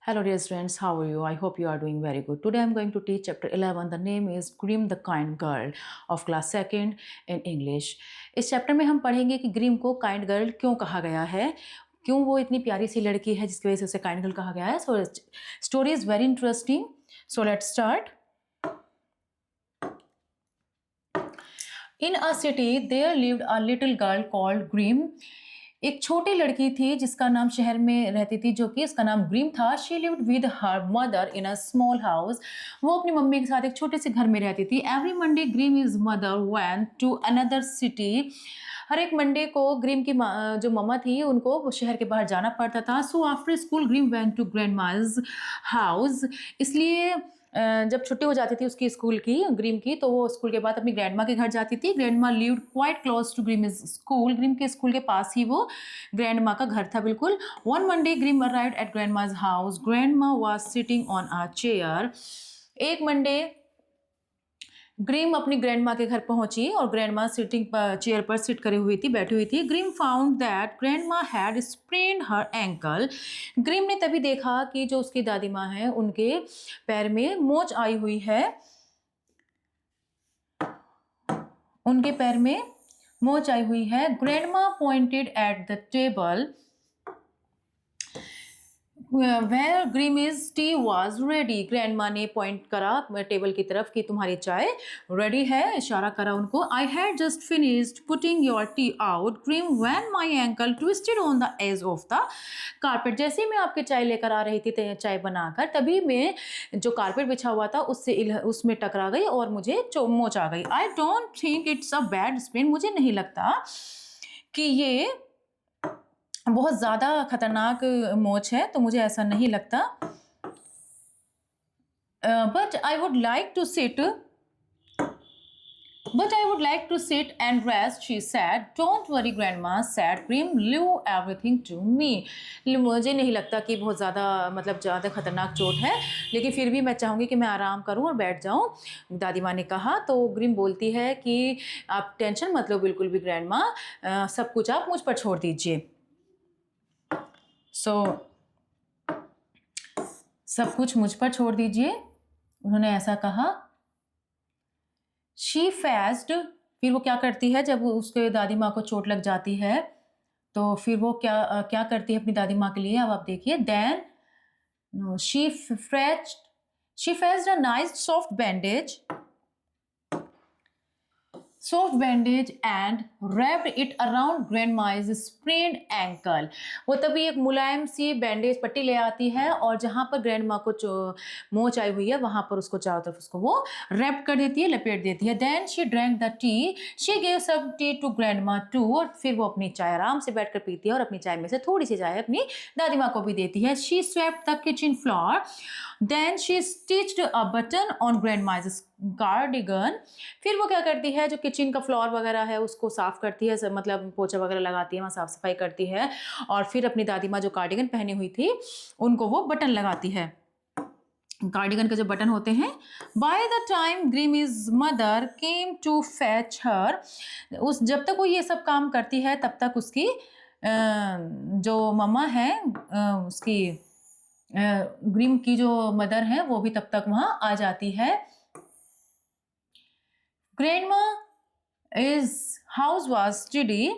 Hello dear students, how are you? I hope you are doing very good. Today I am going to teach chapter 11. The name is Grim the Kind Girl of class 2nd in English. इस chapter में हम पढ़ेंगे कि grim को kind girl क्यों कहा गया है, क्यों वो इतनी प्यारी सी लड़की है जिसकी वजह से उसे काइंड गर्ल कहा गया है. So story is very interesting. So let's start. In a city there lived a little girl called Grim. एक छोटी लड़की थी जिसका नाम शहर में रहती थी, जो कि उसका नाम ग्रीम था. She lived with her mother in a small house. वो अपनी मम्मी के साथ एक छोटे से घर में रहती थी. Every Monday Graeme is mother went to another city. हर एक मंडे को ग्रीम की जो मम्मा थी उनको शहर के बाहर जाना पड़ता था. So after school Graeme went to grandma's house. इसलिए जब छुट्टी हो जाती थी उसकी स्कूल की, ग्रीम की, तो वो स्कूल के बाद अपनी ग्रैंडमा के घर जाती थी. Grandma lived quite close to Graeme school. Graeme के स्कूल के पास ही वो ग्रैंडमा का घर था बिल्कुल. One Monday Graeme arrived at grandma's house. Grandma was sitting on a chair. एक मंडे ग्रीम अपनी ग्रैंडमा के घर पहुंची और ग्रैंडमा सिटिंग चेयर पर सिट करे हुई थी, बैठी हुई थी. Graeme found that grandma had sprained her ankle. Graeme ने तभी देखा कि जो उसकी दादी माँ है उनके पैर में मोच आई हुई है. उनके पैर में मोच आई हुई है. Grandma pointed at the table where Graeme is tea was ready. Grandma ने पॉइंट करा टेबल की तरफ कि तुम्हारी चाय रेडी है, इशारा करा उनको. I had just finished putting your tea out Graeme when my ankle twisted on the edge of the carpet. जैसे ही मैं आपकी चाय लेकर आ रही थी चाय बनाकर, तभी मैं जो कारपेट बिछा हुआ था उसमें टकरा गई और मुझे मोच आ गई. I don't think it's a bad Spain. मुझे नहीं लगता कि ये बहुत ज़्यादा खतरनाक मोच है, तो मुझे ऐसा नहीं लगता. But I would like to sit and rest, she said. Don't worry grandma said Graeme, leave everything to me. मुझे नहीं लगता कि बहुत ज़्यादा खतरनाक चोट है, लेकिन फिर भी मैं चाहूँगी कि मैं आराम करूँ और बैठ जाऊँ, दादी माँ ने कहा. तो ग्रीम बोलती है कि आप टेंशन मत लो बिल्कुल भी ग्रैंडमा, सब कुछ आप मुझ पर छोड़ दीजिए. सब कुछ मुझ पर छोड़ दीजिए, उन्होंने ऐसा कहा. She faced. फिर वो क्या करती है जब उसके दादी माँ को चोट लग जाती है, तो फिर वो क्या करती है अपनी दादी माँ के लिए, अब आप देखिए. Then she fetched a nice soft bandage and wrapped it around grandma's sprained ankle. वो तभी एक मुलायम सी बैंडेज पट्टी ले आती है और जहाँ पर ग्रैंडमा को मोच आई हुई है वहाँ पर उसको चारों तरफ उसको वो रैप कर देती है, लपेट देती है. Then she drank the tea. She gave some tea to grandma too. और फिर वो अपनी चाय आराम से बैठकर पीती है और अपनी चाय में से थोड़ी सी चाय अपनी दादी माँ को भी देती है. She swept the kitchen floor. Then she stitched a button on grandma's cardigan. फिर वो क्या करती है, जो किचन का फ्लोर वगैरह है उसको साफ करती है, मतलब पोछा वगैरह लगाती है, वहाँ साफ सफाई करती है, और फिर अपनी दादी माँ जो कार्डिगन पहनी हुई थी उनको वो बटन लगाती है. कार्डिगन के जो बटन होते हैं. By the time Graeme is mother came to fetch her. जब तक वो ये सब काम करती है तब तक उसकी जो मम्मा है, उसकी ग्रीम की जो मदर है वो भी तब तक वहाँ आ जाती है. Grandma's house was steady.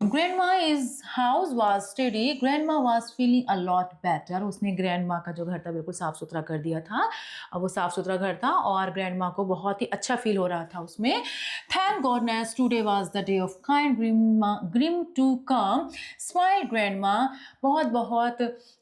Grandma's house was steady. Grandma was feeling a lot better. उसने ग्रैंडमा का जो घर था बिल्कुल साफ सुथरा कर दिया था. अब वो साफ सुथरा घर था और ग्रैंडमा को बहुत ही अच्छा फील हो रहा था उसमें. Thank goodness today was the day of kind Grim to come. Smile grandma. बहुत बहुत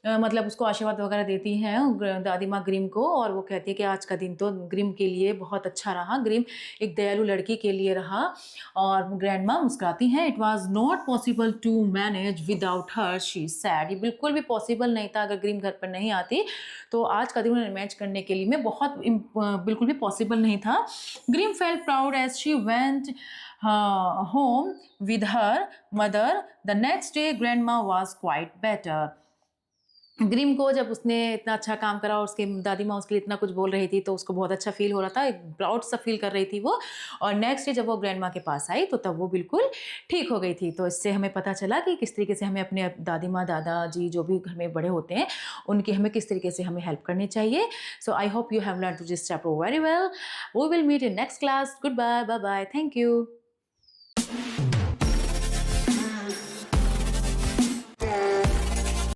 मतलब उसको आशीर्वाद वगैरह देती हैं दादी माँ ग्रीम को, और वो कहती है कि आज का दिन तो ग्रीम के लिए बहुत अच्छा रहा. ग्रीम एक दयालु लड़की के लिए रहा. और ग्रैंडमा मुस्कुराती हैं. It was not possible to manage without her, she said. ये बिल्कुल भी पॉसिबल नहीं था, अगर ग्रीम घर पर नहीं आती तो आज का दिन उन्हें मैच करने के लिए में बिल्कुल भी पॉसिबल नहीं था. Graeme felt proud as she went home with her mother. The next day grandma was quite better. Graeme को जब उसने इतना अच्छा काम करा और उसकी दादी माँ उसके लिए इतना कुछ बोल रही थी, तो उसको बहुत अच्छा फ़ील हो रहा था, एक प्राउड सा फ़ील कर रही थी वो। और नेक्स्ट डे जब वो ग्रैंड माँ के पास आई, तो तब वो बिल्कुल ठीक हो गई थी। तो इससे हमें पता चला कि किस तरीके से हमें अपने दादी माँ, दादाजी जो भी घर में बड़े होते हैं, उनकी हमें किस तरीके से हमें हेल्प करनी चाहिए। So I hope you have learned this chapter very well. We will meet in next class. Goodbye, bye bye. Thank you.